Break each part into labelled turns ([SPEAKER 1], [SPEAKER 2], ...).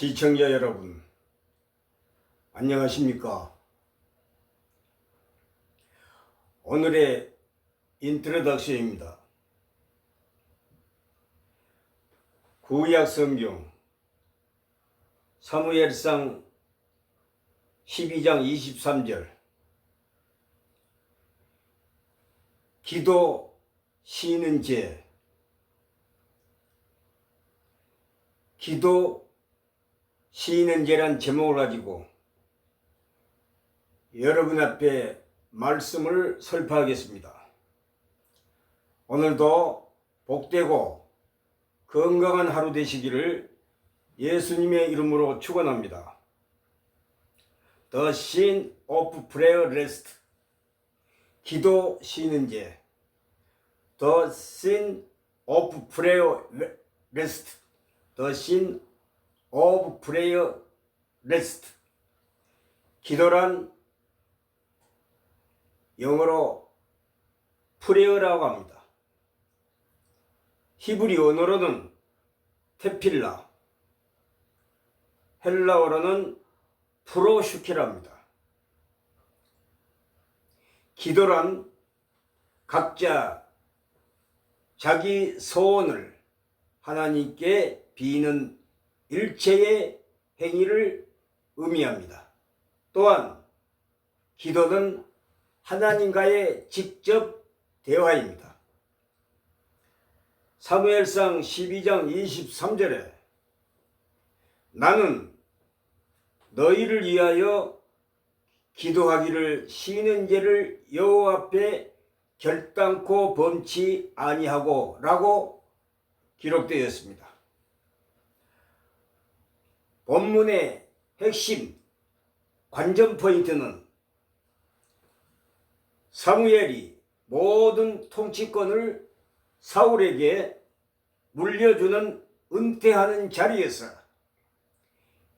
[SPEAKER 1] 시청자 여러분, 안녕하십니까? 오늘의 인트로덕션입니다. 구약 성경 사무엘상 12장 23절 기도 쉬는 제 기도 쉬는 제란 제목을 가지고 여러분 앞에 말씀을 설파하겠습니다. 오늘도 복되고 건강한 하루 되시기를 예수님의 이름으로 축원합니다. The Sin of Prayer Rest, 기도 쉬는 제. The Sin of Prayer Rest, The Sin of Prayer Rest. 기도란 영어로 프레어라고 합니다. 히브리 언어로는 테필라, 헬라어로는 프로슈케랍니다. 기도란 각자 자기 소원을 하나님께 비는 일체의 행위를 의미합니다. 또한 기도는 하나님과의 직접 대화입니다. 사무엘상 12장 23절에 나는 너희를 위하여 기도하기를 쉬는 죄를 여호와 앞에 결단코 범치 아니하고 라고 기록되었습니다. 본문의 핵심 관전 포인트는 사무엘이 모든 통치권을 사울에게 물려주는 은퇴하는 자리에서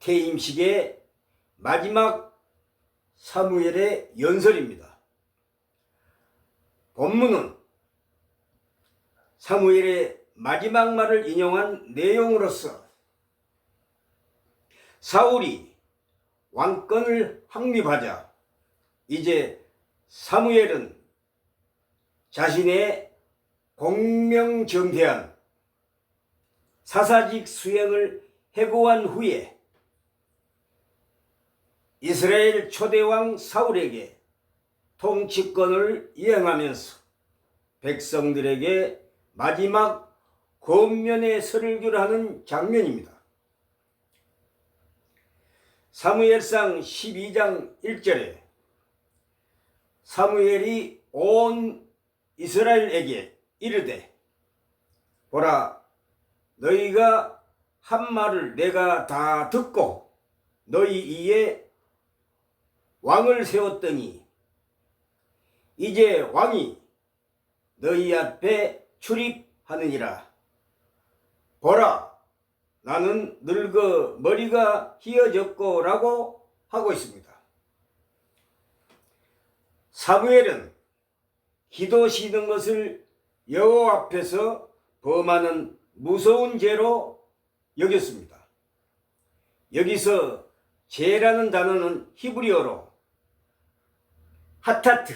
[SPEAKER 1] 퇴임식의 마지막 사무엘의 연설입니다. 본문은 사무엘의 마지막 말을 인용한 내용으로서 사울이 왕권을 확립하자 이제 사무엘은 자신의 공명정대한 사사직 수행을 해고한 후에 이스라엘 초대왕 사울에게 통치권을 이행하면서 백성들에게 마지막 권면의 설교를 하는 장면입니다. 사무엘상 12장 1절에 사무엘이 온 이스라엘에게 이르되 보라, 너희가 한 말을 내가 다 듣고 너희 위에 왕을 세웠더니 이제 왕이 너희 앞에 출입하느니라. 보라, 나는 늙어 머리가 희어졌고 라고 하고 있습니다. 사무엘은 기도 쉬는 것을 여호와 앞에서 범하는 무서운 죄로 여겼습니다. 여기서 죄라는 단어는 히브리어로 하타트,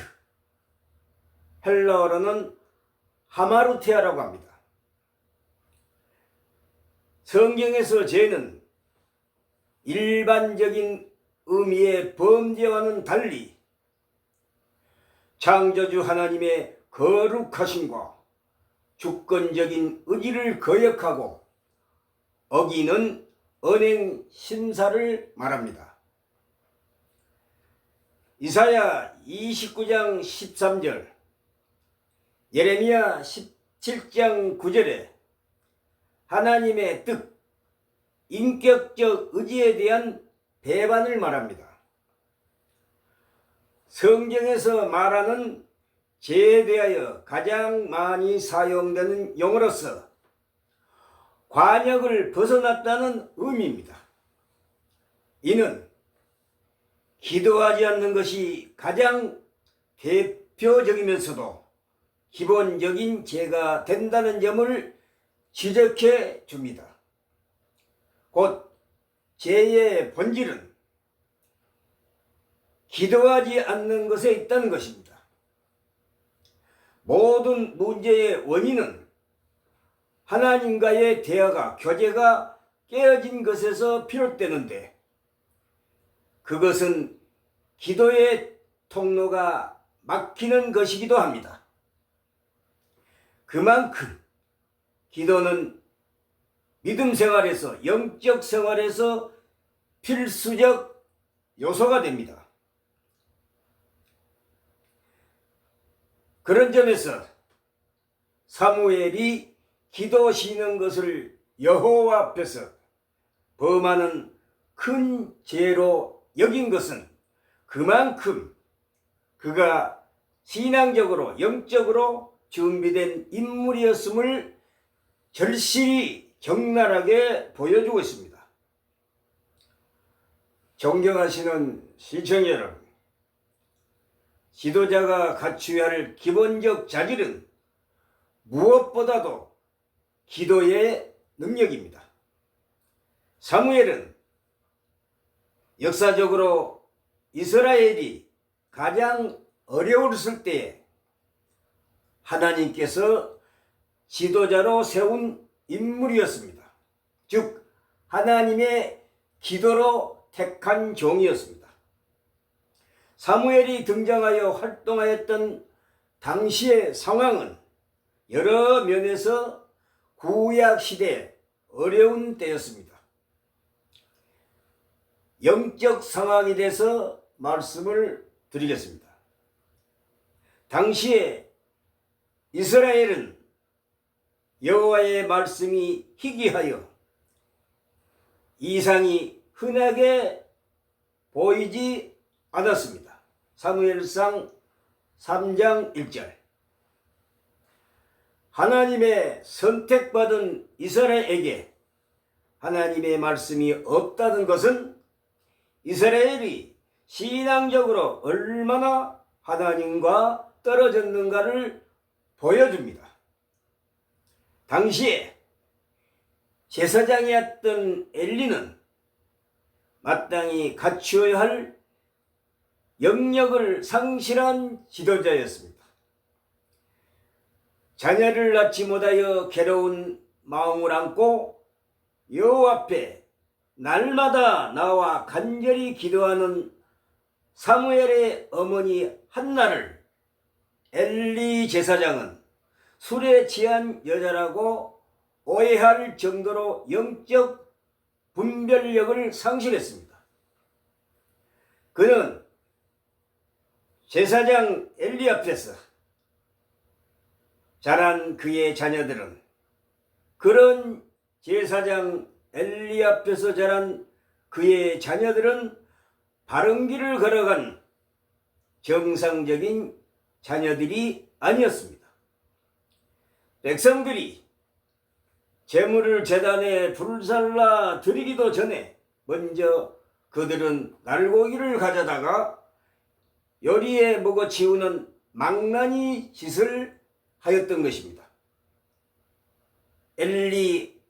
[SPEAKER 1] 헬라어로는 하마루테아라고 합니다. 성경에서 죄는 일반적인 의미의 범죄와는 달리 창조주 하나님의 거룩하심과 주권적인 의지를 거역하고 어기는 언행 심사를 말합니다. 이사야 29장 13절, 예레미야 17장 9절에 하나님의 뜻, 인격적 의지에 대한 배반을 말합니다. 성경에서 말하는 죄에 대하여 가장 많이 사용되는 용어로서 관역을 벗어났다는 의미입니다. 이는 기도하지 않는 것이 가장 대표적이면서도 기본적인 죄가 된다는 점을 지적해 줍니다. 곧 죄의 본질은 기도하지 않는 것에 있다는 것입니다. 모든 문제의 원인은 하나님과의 대화가, 교제가 깨어진 것에서 비롯되는데, 그것은 기도의 통로가 막히는 것이기도 합니다. 그만큼 기도는 믿음 생활에서, 영적 생활에서 필수적 요소가 됩니다. 그런 점에서 사무엘이 기도 쉬는 것을 여호와 앞에서 범하는 큰 죄로 여긴 것은 그만큼 그가 신앙적으로, 영적으로 준비된 인물이었음을 절실히 적나라하게 보여주고 있습니다. 존경하시는 시청자 여러분, 지도자가 갖추어야 할 기본적 자질은 무엇보다도 기도의 능력입니다. 사무엘은 역사적으로 이스라엘이 가장 어려웠을 때에 하나님께서 지도자로 세운 인물이었습니다. 즉 하나님의 기도로 택한 종이었습니다. 사무엘이 등장하여 활동하였던 당시의 상황은 여러 면에서 구약 시대에 어려운 때였습니다. 영적 상황에 대해서 말씀을 드리겠습니다. 당시에 이스라엘은 여호와의 말씀이 희귀하여 이상이 흔하게 보이지 않았습니다. 사무엘상 3장 1절. 하나님의 선택받은 이스라엘에게 하나님의 말씀이 없다는 것은 이스라엘이 신앙적으로 얼마나 하나님과 떨어졌는가를 보여줍니다. 당시에 제사장이었던 엘리는 마땅히 갖추어야 할 영역을 상실한 지도자였습니다. 자녀를 낳지 못하여 괴로운 마음을 안고 여호와 앞에 날마다 나와 간절히 기도하는 사무엘의 어머니 한나를 엘리 제사장은 술에 취한 여자라고 오해할 정도로 영적 분별력을 상실했습니다. 그는 제사장 엘리 앞에서 자란 그의 자녀들은 그런 제사장 엘리 앞에서 자란 그의 자녀들은 바른 길을 걸어간 정상적인 자녀들이 아니었습니다. 백성들이 제물을 제단에 불살라 드리기도 전에 먼저 그들은 날고기를 가져다가 요리에 먹어치우는 망나니 짓을 하였던 것입니다. 엘리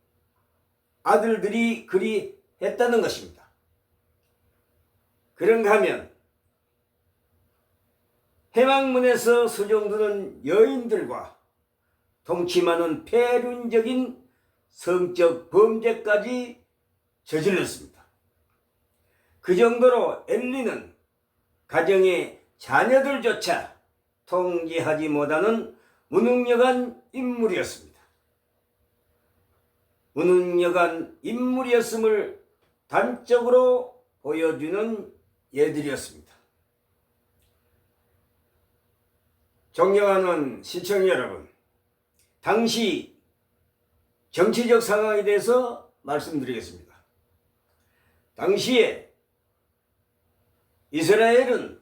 [SPEAKER 1] 아들들이 그리 했다는 것입니다. 그런가 하면 해망문에서 수종드는 여인들과 동침하는 폐륜적인 성적 범죄까지 저질렀습니다. 그 정도로 엘리는 가정의 자녀들조차 통제하지 못하는 무능력한 인물이었습니다. 무능력한 인물이었음을 단적으로 보여주는 예들이었습니다. 존경하는 시청자 여러분, 당시 정치적 상황에 대해서 말씀드리겠습니다. 당시에 이스라엘은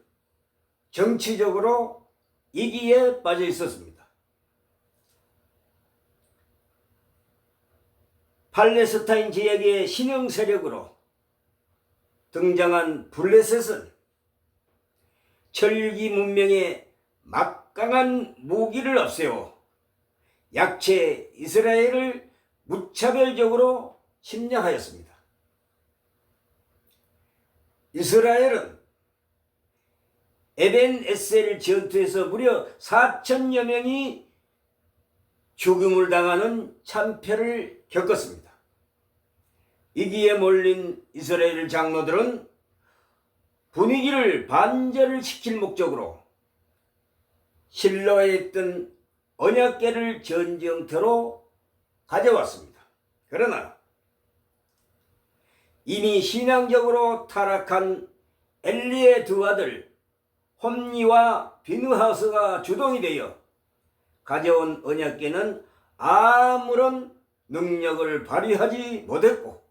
[SPEAKER 1] 정치적으로 위기에 빠져 있었습니다. 팔레스타인 지역의 신흥 세력으로 등장한 블레셋은 철기 문명의 막강한 무기를 앞세워 약체 이스라엘을 무차별적으로 침략하였습니다. 이스라엘은 에벤에셀 전투에서 무려 4천여 명이 죽음을 당하는 참패를 겪었습니다. 이기에 몰린 이스라엘 장로들은 분위기를 반전시킬 목적으로 실로에 있던 언약궤를 전쟁터로 가져왔습니다. 그러나 이미 신앙적으로 타락한 엘리의 두 아들 홈니와 비느하스가 주동이 되어 가져온 언약궤는 아무런 능력을 발휘하지 못했고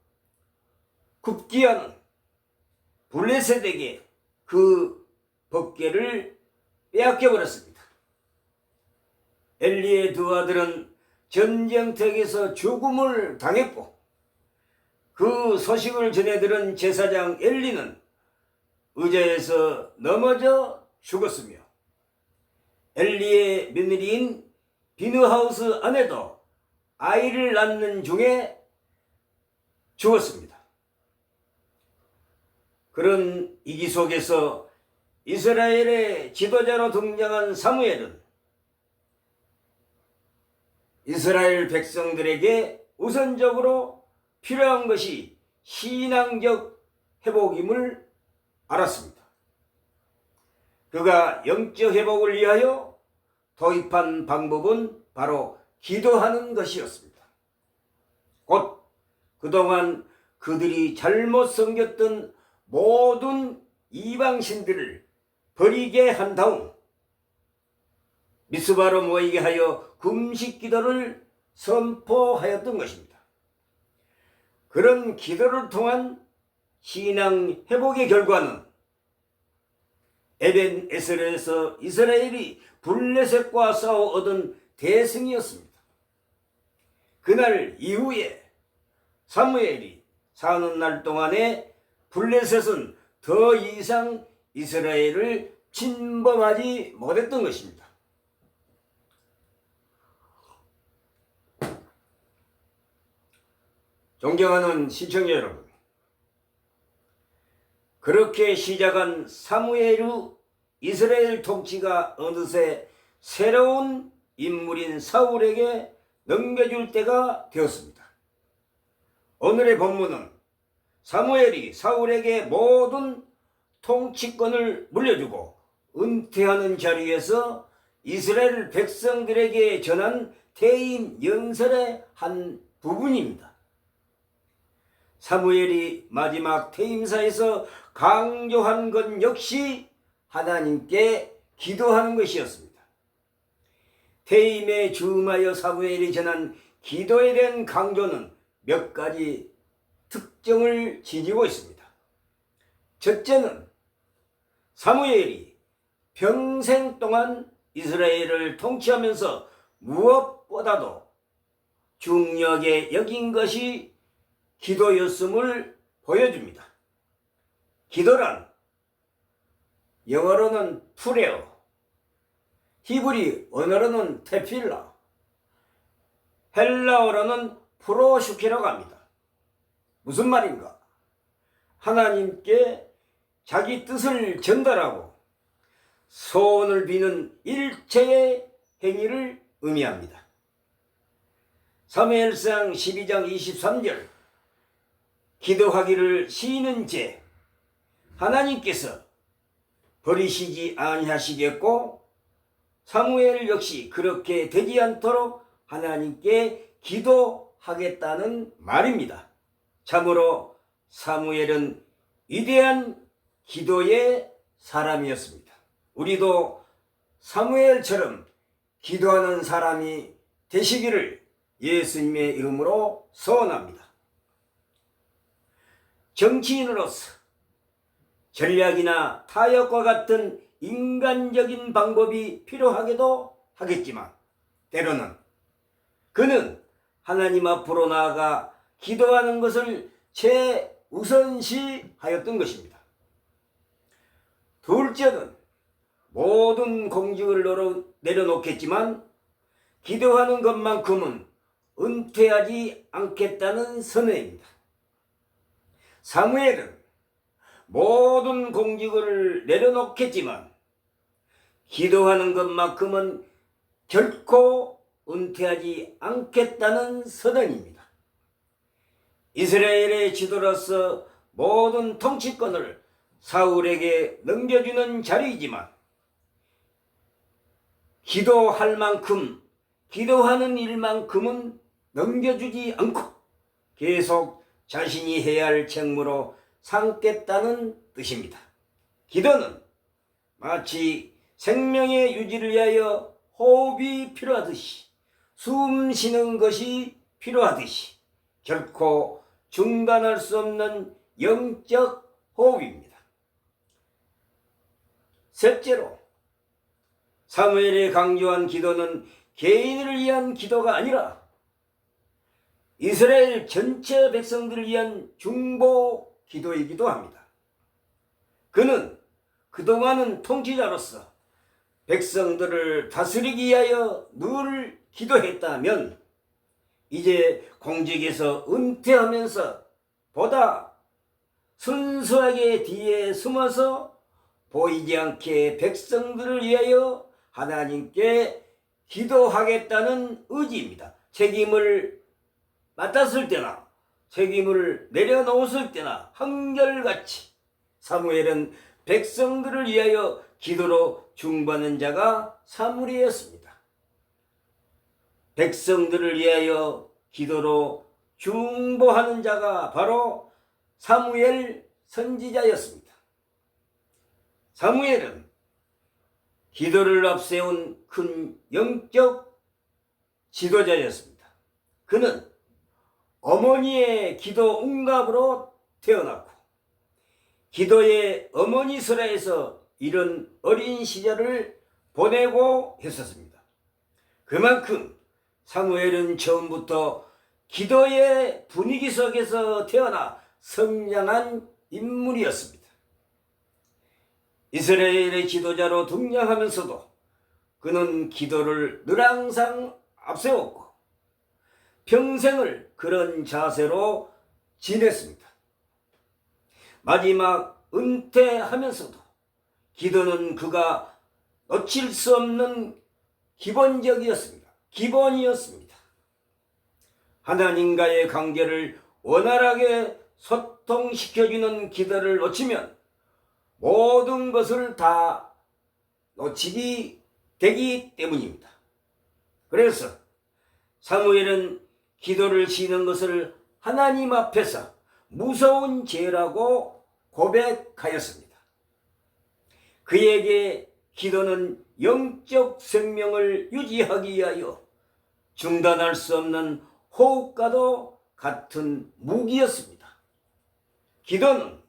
[SPEAKER 1] 급기야는 블레셋에게 그 법궤를 빼앗겨버렸습니다. 엘리의 두 아들은 전쟁터에서 죽음을 당했고 그 소식을 전해들은 제사장 엘리는 의자에서 넘어져 죽었으며 엘리의 며느리인 비느하우스 아내도 아이를 낳는 중에 죽었습니다. 그런 위기 속에서 이스라엘의 지도자로 등장한 사무엘은 이스라엘 백성들에게 우선적으로 필요한 것이 신앙적 회복임을 알았습니다. 그가 영적 회복을 위하여 도입한 방법은 바로 기도하는 것이었습니다. 곧 그동안 그들이 잘못 섬겼던 모든 이방신들을 버리게 한 다음 미스바로 모이게 하여 금식 기도를 선포하였던 것입니다. 그런 기도를 통한 신앙 회복의 결과는 에벤에셀에서 이스라엘이 블레셋과 싸워 얻은 대승이었습니다. 그날 이후에 사무엘이 사는 날 동안에 블레셋은 더 이상 이스라엘을 침범하지 못했던 것입니다. 존경하는 시청자 여러분, 그렇게 시작한 사무엘의 이스라엘 통치가 어느새 새로운 인물인 사울에게 넘겨줄 때가 되었습니다. 오늘의 본문은 사무엘이 사울에게 모든 통치권을 물려주고 은퇴하는 자리에서 이스라엘 백성들에게 전한 퇴임 연설의 한 부분입니다. 사무엘이 마지막 퇴임사에서 강조한 것 역시 하나님께 기도하는 것이었습니다. 퇴임에 즈음하여 사무엘이 전한 기도에 대한 강조는 몇 가지 특징을 지니고 있습니다. 첫째는 사무엘이 평생 동안 이스라엘을 통치하면서 무엇보다도 중요하게 여긴 것이 기도였음을 보여줍니다. 기도란 영어로는 프레어, 히브리 언어로는 테필라, 헬라어로는 프로슈케라고 합니다. 무슨 말인가? 하나님께 자기 뜻을 전달하고 소원을 비는 일체의 행위를 의미합니다. 사무엘상 12장 23절 기도하기를 시인은 제 하나님께서 버리시지 아니하시겠고 사무엘 역시 그렇게 되지 않도록 하나님께 기도하겠다는 말입니다. 참으로 사무엘은 위대한 기도의 사람이었습니다. 우리도 사무엘처럼 기도하는 사람이 되시기를 예수님의 이름으로 소원합니다. 정치인으로서 전략이나 타협과 같은 인간적인 방법이 필요하기도 하겠지만 때로는 그는 하나님 앞으로 나아가 기도하는 것을 최우선시하였던 것입니다. 둘째는 모든 공직을 내려놓겠지만 기도하는 것만큼은 은퇴하지 않겠다는 선언입니다. 사무엘은 모든 공직을 내려놓겠지만 기도하는 것만큼은 결코 은퇴하지 않겠다는 선언입니다. 이스라엘의 지도로서 모든 통치권을 사울에게 넘겨주는 자리이지만 기도할 만큼, 기도하는 일만큼은 넘겨주지 않고 계속 자신이 해야 할 책무로 삼겠다는 뜻입니다. 기도는 마치 생명의 유지를 위하여 호흡이 필요하듯이, 숨 쉬는 것이 필요하듯이 결코 중단할 수 없는 영적 호흡입니다. 셋째로, 사무엘이 강조한 기도는 개인을 위한 기도가 아니라 이스라엘 전체 백성들을 위한 중보 기도이기도 합니다. 그는 그동안은 통치자로서 백성들을 다스리기 위하여 늘 기도했다면 이제 공직에서 은퇴하면서 보다 순수하게 뒤에 숨어서 보이지 않게 백성들을 위하여 하나님께 기도하겠다는 의지입니다. 책임을 맡았을 때나 책임을 내려놓았을 때나 한결같이 사무엘은 백성들을 위하여 기도로 중보하는 자가 사무엘이었습니다. 백성들을 위하여 기도로 중보하는 자가 바로 사무엘 선지자였습니다. 사무엘은 기도를 앞세운 큰 영적 지도자였습니다. 그는 어머니의 기도 응답으로 태어났고 기도의 어머니 설화에서 이런 어린 시절을 보내고 했었습니다. 그만큼 사무엘은 처음부터 기도의 분위기 속에서 태어나 성장한 인물이었습니다. 이스라엘의 지도자로 등장하면서도 그는 기도를 늘 항상 앞세웠고 평생을 그런 자세로 지냈습니다. 마지막 은퇴하면서도 기도는 그가 놓칠 수 없는 기본적이었습니다. 기본이었습니다. 하나님과의 관계를 원활하게 소통시켜주는 기도를 놓치면 모든 것을 다 놓치게 되기 때문입니다. 그래서 사무엘은 기도를 쉬는 것을 하나님 앞에서 무서운 죄라고 고백하였습니다. 그에게 기도는 영적 생명을 유지하기 위하여 중단할 수 없는 호흡과도 같은 무기였습니다. 기도는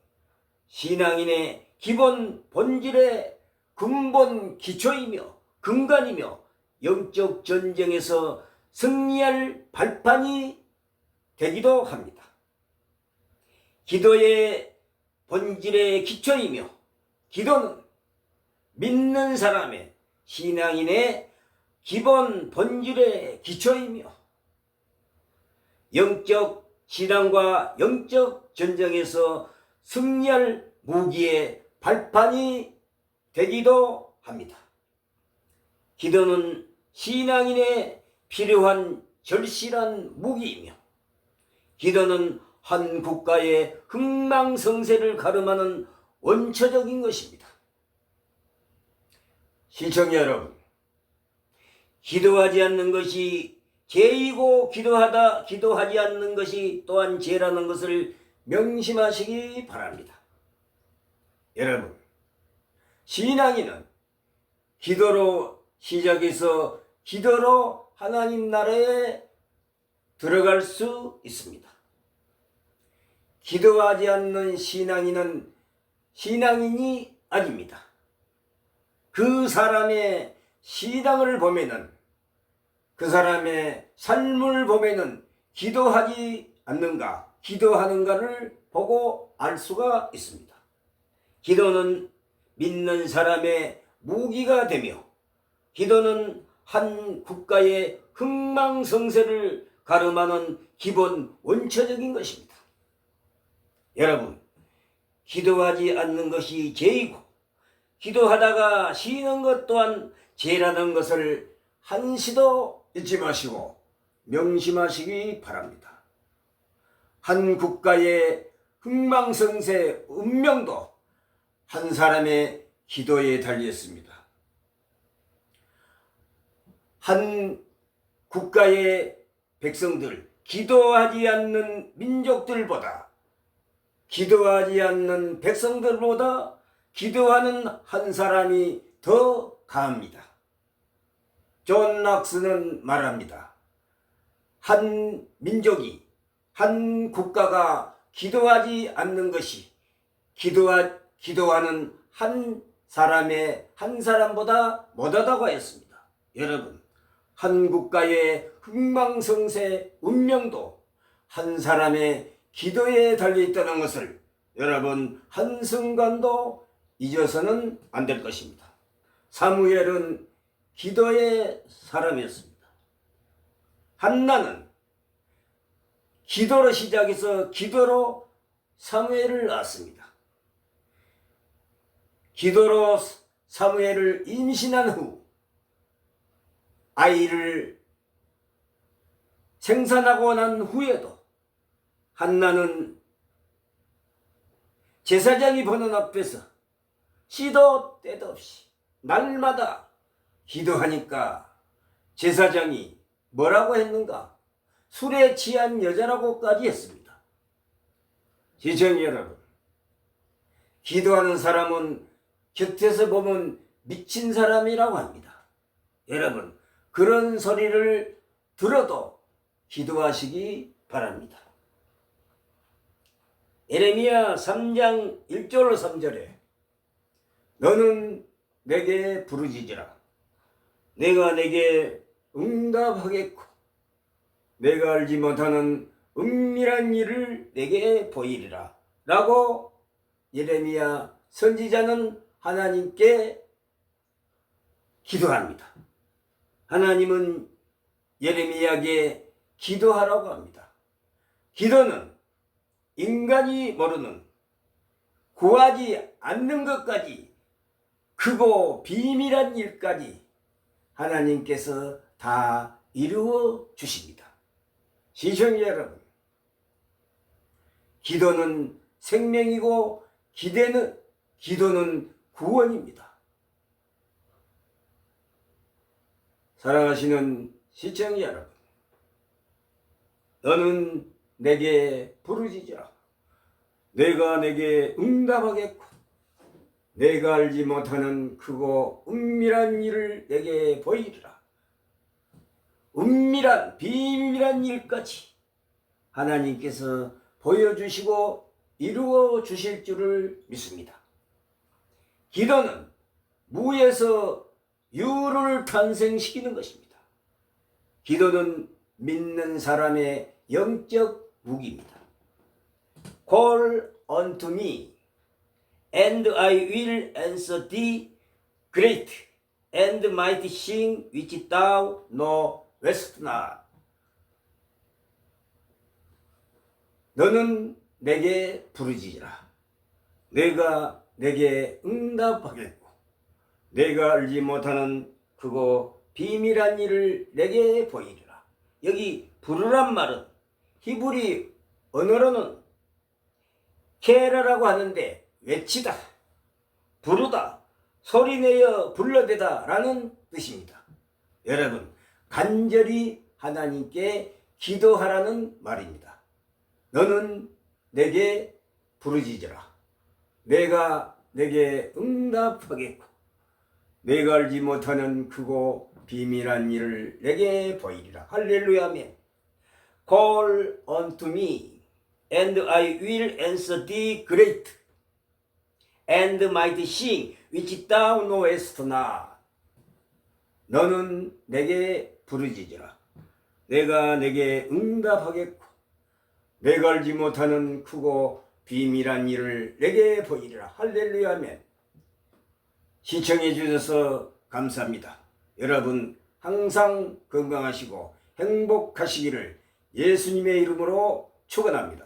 [SPEAKER 1] 신앙인의 기본 본질의 근본 기초이며 근간이며 영적 전쟁에서 승리할 발판이 되기도 합니다. 기도의 본질의 기초이며 기도는 믿는 사람의 신앙인의 기본 본질의 기초이며 영적 신앙과 영적 전쟁에서 승리할 무기의 발판이 되기도 합니다. 기도는 신앙인의 필요한 절실한 무기이며 기도는 한 국가의 흥망성쇠를 가름하는 원초적인 것입니다. 시청자 여러분, 기도하지 않는 것이 죄이고 기도하지 않는 것이 또한 죄라는 것을 명심하시기 바랍니다. 여러분, 신앙인은 기도로 시작해서 기도로 하나님 나라에 들어갈 수 있습니다. 기도하지 않는 신앙인은 신앙인이 아닙니다. 그 사람의 신앙을 보면은, 그 사람의 삶을 보면은 기도하지 않는가, 기도하는가를 보고 알 수가 있습니다. 기도는 믿는 사람의 무기가 되며 기도는 한 국가의 흥망성쇠를 가름하는 기본 원초적인 것입니다. 여러분, 기도하지 않는 것이 죄이고 기도하다가 쉬는 것 또한 죄라는 것을 한시도 잊지 마시고 명심하시기 바랍니다. 한 국가의 흥망성쇠 운명도 한 사람의 기도에 달렸습니다. 한 국가의 백성들, 기도하지 않는 민족들보다, 기도하지 않는 백성들보다 기도하는 한 사람이 더 강합니다. 존 락스는 말합니다. 한 민족이, 한 국가가 기도하지 않는 것이 기도하는 한 사람보다 못하다고 했습니다. 여러분, 한 국가의 흥망성쇠 운명도 한 사람의 기도에 달려있다는 것을 여러분 한순간도 잊어서는 안 될 것입니다. 사무엘은 기도의 사람이었습니다. 한나는 기도로 시작해서 기도로 사무엘을 낳았습니다. 기도로 사무엘을 임신한 후 아이를 생산하고 난 후에도 한나는 제사장이 보는 앞에서 시도 때도 없이 날마다 기도하니까 제사장이 뭐라고 했는가? 술에 취한 여자라고까지 했습니다. 시청자 여러분, 기도하는 사람은 곁에서 보면 미친 사람이라고 합니다. 여러분, 그런 소리를 들어도 기도하시기 바랍니다. 예레미야 3장 1절 3절에 너는 내게 부르짖으라. 내가 내게 응답하겠고 내가 알지 못하는 은밀한 일을 내게 보이리라 라고 예레미야 선지자는 하나님께 기도합니다. 하나님은 예레미야에게 기도하라고 합니다. 기도는 인간이 모르는 구하지 않는 것까지 크고 비밀한 일까지 하나님께서 다 이루어 주십니다. 시청자 여러분, 기도는 생명이고 기도는 구원입니다. 사랑하시는 시청자 여러분, 너는 내게 부르짖으라. 내가 내게 응답하겠고 내가 알지 못하는 크고 은밀한 일을 내게 보이리라. 은밀한 비밀한 일까지 하나님께서 보여주시고 이루어 주실 줄을 믿습니다. 기도는 무에서 유를 탄생시키는 것입니다. 기도는 믿는 사람의 영적 무기입니다. Call unto me and I will answer thee great and mighty thing which thou knowest not. 너는 내게 부르짖으라. 내가 내게 응답하겠고 내가 알지 못하는 크고 비밀한 일을 내게 보이리라. 여기 부르란 말은 히브리 언어로는 케라라고 하는데 외치다, 부르다, 소리내어 불러대다 라는 뜻입니다. 여러분, 간절히 하나님께 기도하라는 말입니다. 너는 내게 부르짖으라. 내가 내게 응답하겠고 내가 알지 못하는 크고 비밀한 일을 내게 보이리라. 할렐루야 아멘. Call unto me and I will answer thee great and mighty thing which thou knowest not. 너는 내게 부르짖으라. 내가 내게 응답하겠고 내가 알지 못하는 크고 비밀한 일을 내게 보이리라. 할렐루야 아멘. 시청해 주셔서 감사합니다. 여러분 항상 건강하시고 행복하시기를 예수님의 이름으로 축원합니다.